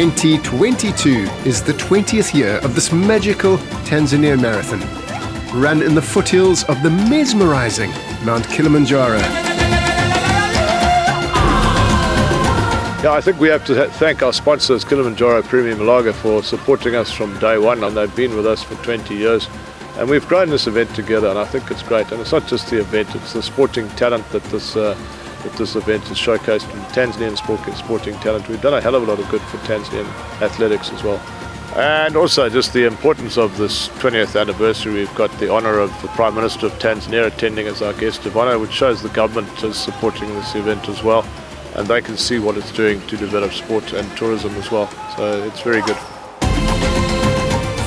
"2022 is the 20th year of this magical Tanzania marathon, run in the foothills of the mesmerizing Mount Kilimanjaro. Yeah, I think we have to thank our sponsors, Kilimanjaro Premium Lager, for supporting us from day one, and they've been with us for 20 years. And we've grown this event together, and I think it's great. And it's not just the event, it's the sporting talent that this event is showcased, in Tanzanian sporting talent. We've done a hell of a lot of good for Tanzanian athletics as well. And also just the importance of this 20th anniversary. We've got the honour of the Prime Minister of Tanzania attending as our guest of honour, which shows the government is supporting this event as well. And they can see what it's doing to develop sport and tourism as well. So it's very good.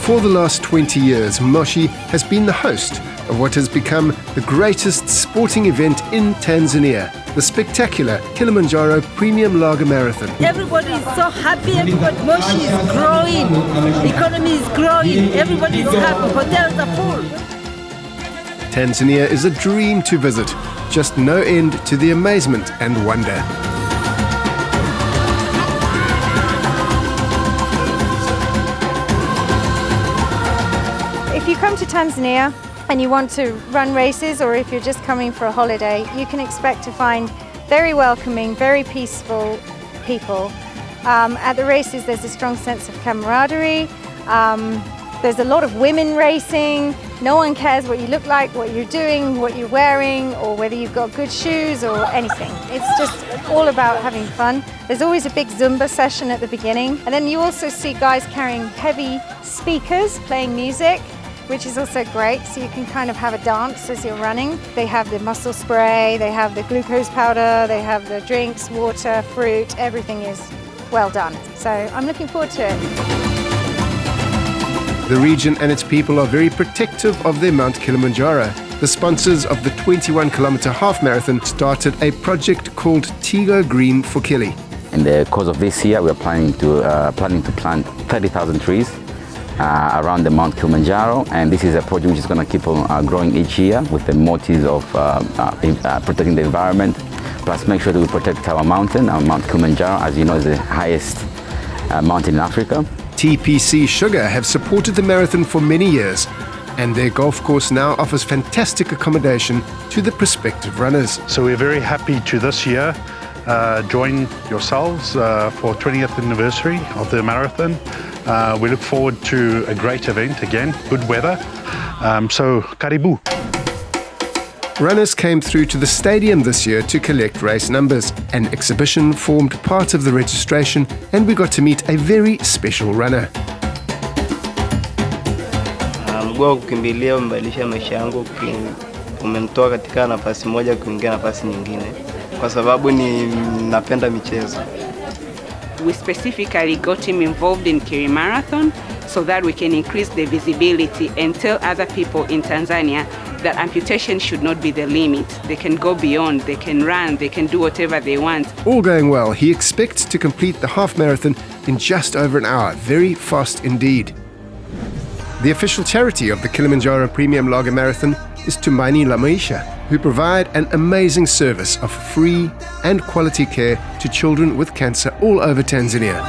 For the last 20 years, Moshi has been the host of what has become the greatest sporting event in Tanzania, the spectacular Kilimanjaro Premium Lager Marathon. Everybody is so happy, Moshi is growing, the economy is growing, everybody is happy, hotels are full. Tanzania is a dream to visit, just no end to the amazement and wonder. If you come to Tanzania and you want to run races, or if you're just coming for a holiday, you can expect to find very welcoming, very peaceful people. At the races there's a strong sense of camaraderie. There's a lot of women racing. No one cares what you look like, what you're doing, what you're wearing, or whether you've got good shoes or anything. It's just all about having fun. There's always a big Zumba session at the beginning. And then you also see guys carrying heavy speakers playing music, which is also great, so you can kind of have a dance as you're running. They have the muscle spray, they have the glucose powder, they have the drinks, water, fruit, everything is well done. So I'm looking forward to it. The region and its people are very protective of their Mount Kilimanjaro. The sponsors of the 21-kilometer half marathon started a project called Tigo Green for Kili. In the course of this year, we are planning to plant 30,000 trees around the Mount Kilimanjaro, and this is a project which is going to keep on growing each year with the motives of protecting the environment, plus make sure that we protect our mountain. Our Mount Kilimanjaro, as you know, is the highest mountain in Africa. TPC Sugar have supported the marathon for many years, and their golf course now offers fantastic accommodation to the prospective runners. So we're very happy to this year join yourselves for 20th anniversary of the marathon. We look forward to a great event again, good weather. So, karibu. Runners came through to the stadium this year to collect race numbers. An exhibition formed part of the registration, and we got to meet a very special runner. Mguu wa kukimbilia umebadilisha maisha yangu, umenitoa katika nafasi moja kuingia nafasi nyingine, kwa sababu napenda michezo. We specifically got him involved in Kili Marathon so that we can increase the visibility and tell other people in Tanzania that amputation should not be the limit. They can go beyond, they can run, they can do whatever they want. All going well, he expects to complete the half marathon in just over an hour, very fast indeed. The official charity of the Kilimanjaro Premium Lager Marathon is Tumaini la Maisha, who provide an amazing service of free and quality care to children with cancer all over Tanzania.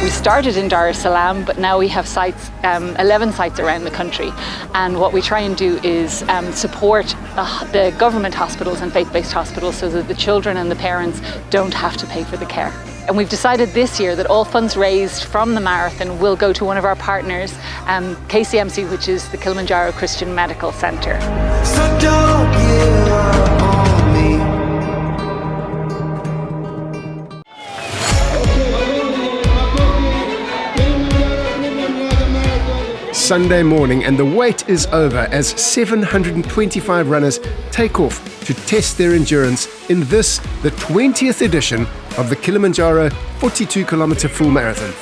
We started in Dar es Salaam, but now we have sites, 11 sites around the country. And what we try and do is support the government hospitals and faith-based hospitals so that the children and the parents don't have to pay for the care. And we've decided this year that all funds raised from the marathon will go to one of our partners, KCMC, which is the Kilimanjaro Christian Medical Center. So don't give up on me. Sunday morning, and the wait is over as 725 runners take off to test their endurance in this, the 20th edition of the Kilimanjaro 42-kilometer full marathon.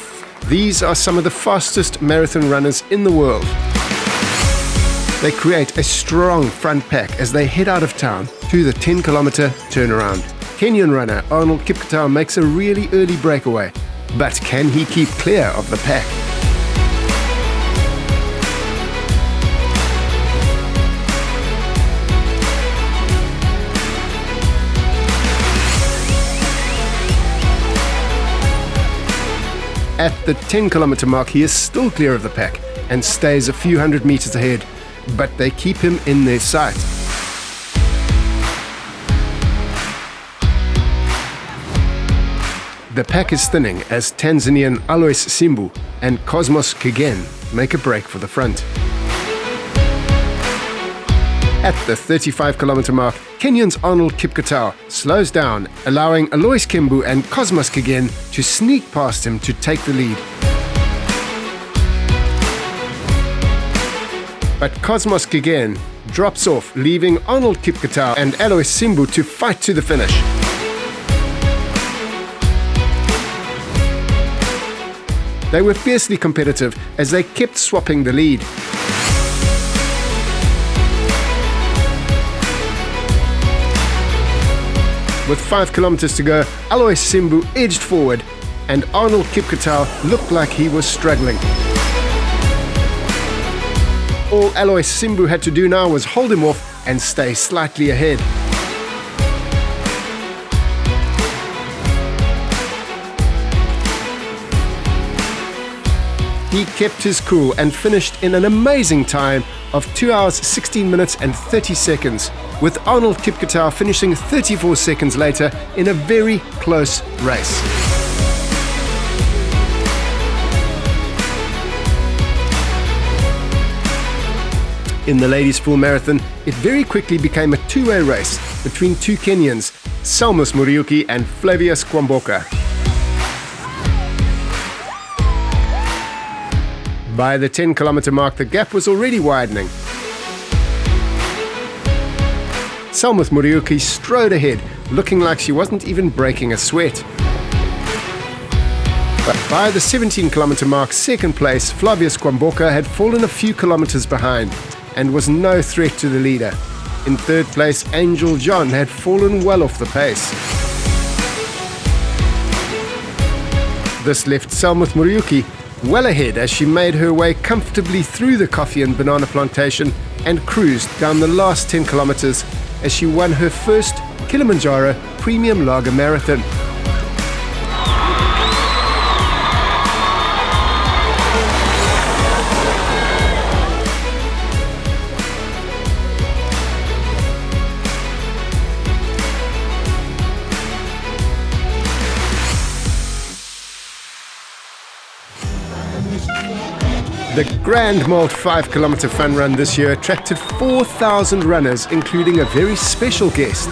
These are some of the fastest marathon runners in the world. They create a strong front pack as they head out of town to the 10-kilometer turnaround. Kenyan runner Arnold Kipketau makes a really early breakaway, but can he keep clear of the pack? At the 10-kilometer mark, he is still clear of the pack and stays a few hundred meters ahead, but they keep him in their sight. The pack is thinning as Tanzanian Alois Simbu and Cosmos Kigen make a break for the front. At the 35-kilometer mark, Kenyan's Arnold Kipketau slows down, allowing Alois Simbu and Cosmos Kigen to sneak past him to take the lead. But Cosmos Kigen drops off, leaving Arnold Kipketau and Alois Simbu to fight to the finish. They were fiercely competitive as they kept swapping the lead. With 5 kilometers to go, Alois Simbu edged forward and Arnold Kipketau looked like he was struggling. All Alois Simbu had to do now was hold him off and stay slightly ahead. He kept his cool and finished in an amazing time of 2 hours, 16 minutes and 30 seconds, with Arnold Kipketau finishing 34 seconds later in a very close race. In the ladies' full marathon, it very quickly became a two-way race between two Kenyans, Salmus Muriuki and Flavius Kwamboka. By the 10-kilometer mark, the gap was already widening. Salmus Muriuki strode ahead, looking like she wasn't even breaking a sweat. But by the 17-kilometer mark, second place, Flavius Kwamboka had fallen a few kilometers behind and was no threat to the leader. In third place, Angel John had fallen well off the pace. This left Salmus Muriuki well ahead as she made her way comfortably through the coffee and banana plantation and cruised down the last 10 kilometers as she won her first Kilimanjaro Premium Lager Marathon. The Grand Malt 5-kilometer fun run this year attracted 4,000 runners, including a very special guest,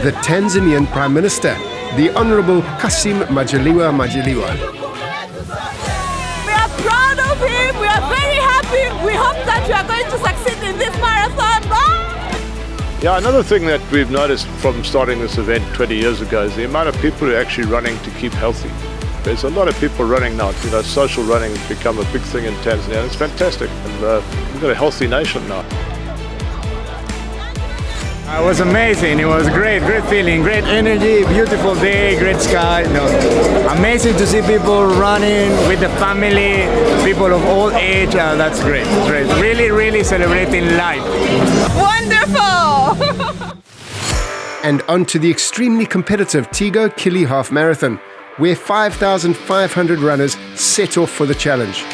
the Tanzanian Prime Minister, the Honorable Kassim Majaliwa Majaliwa. We are proud of him, we are very happy, we hope that we are going to succeed in this marathon. Yeah, another thing that we've noticed from starting this event 20 years ago is the amount of people who are actually running to keep healthy. There's a lot of people running now. You know, social running has become a big thing in Tanzania. It's fantastic, and we've got a healthy nation now. It was amazing. It was great feeling, great energy, beautiful day, great sky. You know, amazing to see people running with the family, people of all age. That's great. It's great. Really celebrating life. Wonderful! And on to the extremely competitive Tigo Kili Half Marathon, where 5,500 runners set off for the challenge.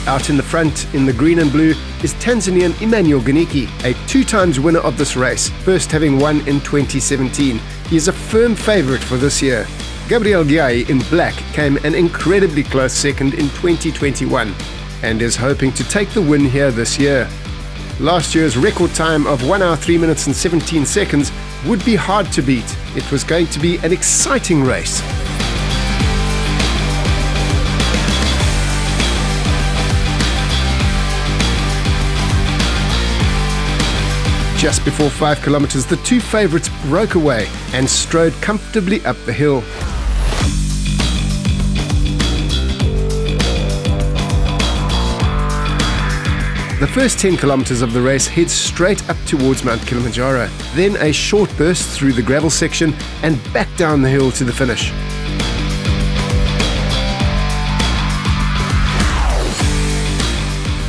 Out in the front, in the green and blue, is Tanzanian Emmanuel Ganiki, a 2-times winner of this race, first having won in 2017. He is a firm favourite for this year. Gabriel Giai in black came an incredibly close second in 2021 and is hoping to take the win here this year. Last year's record time of 1 hour 3 minutes and 17 seconds would be hard to beat. It was going to be an exciting race. Just before 5 kilometers, the two favourites broke away and strode comfortably up the hill. The first 10 kilometers of the race heads straight up towards Mount Kilimanjaro, then a short burst through the gravel section and back down the hill to the finish.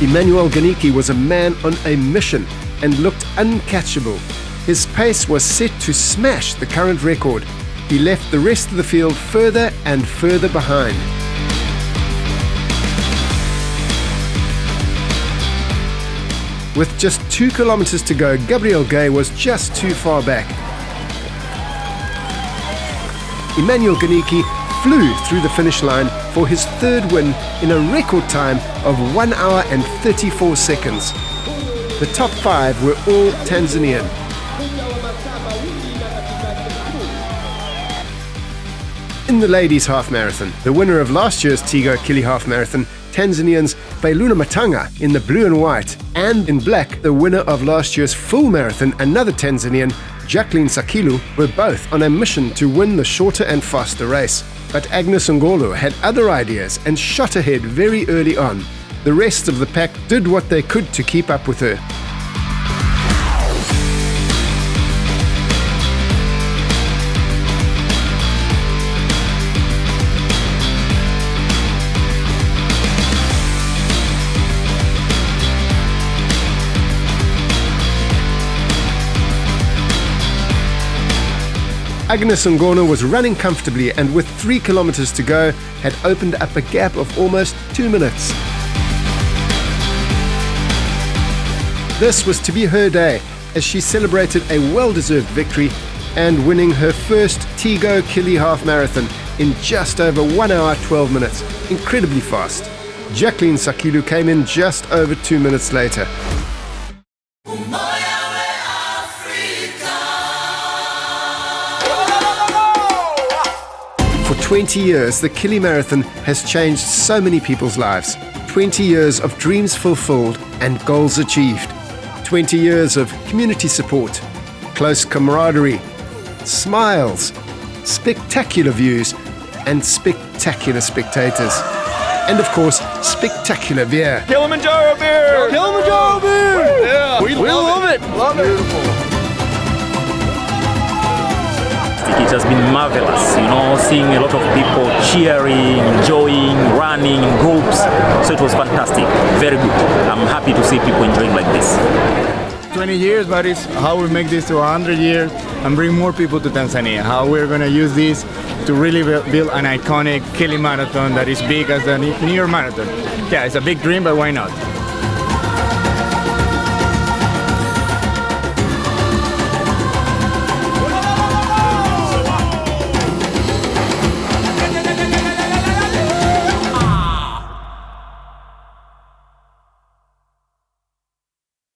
Emmanuel Ganiki was a man on a mission and looked uncatchable. His pace was set to smash the current record. He left the rest of the field further and further behind. With just 2 kilometers to go, Gabriel Gay was just too far back. Emmanuel Ganiki flew through the finish line for his third win in a record time of 1 hour and 34 seconds. The top 5 were all Tanzanian. In the ladies' half marathon, the winner of last year's Tigo Kili half marathon, Tanzanians Bailuna Matanga in the blue and white, and in black, the winner of last year's full marathon, another Tanzanian, Jacqueline Sakilu, were both on a mission to win the shorter and faster race. But Agnes Ngolo had other ideas and shot ahead very early on. The rest of the pack did what they could to keep up with her. Agnes Ngona was running comfortably and with 3 kilometers to go had opened up a gap of almost 2 minutes. This was to be her day as she celebrated a well-deserved victory and winning her first Tigo Kili half marathon in just over 1 hour 12 minutes. Incredibly fast. Jacqueline Sakilu came in just over 2 minutes later. For 20 years, the Kili Marathon has changed so many people's lives. 20 years of dreams fulfilled and goals achieved. 20 years of community support, close camaraderie, smiles, spectacular views, and spectacular spectators. And of course, spectacular beer. Kilimanjaro beer! Kilimanjaro beer! Yeah, we love it. Love it. Beautiful. It has been marvelous, seeing a lot of people cheering, enjoying, running in groups. So it was fantastic, very good. I'm happy to see people enjoying like this. 20 years, but it's how we make this to 100 years and bring more people to Tanzania. How we're going to use this to really build an iconic Kili Marathon that is big as the New York Marathon. Yeah, it's a big dream, but why not?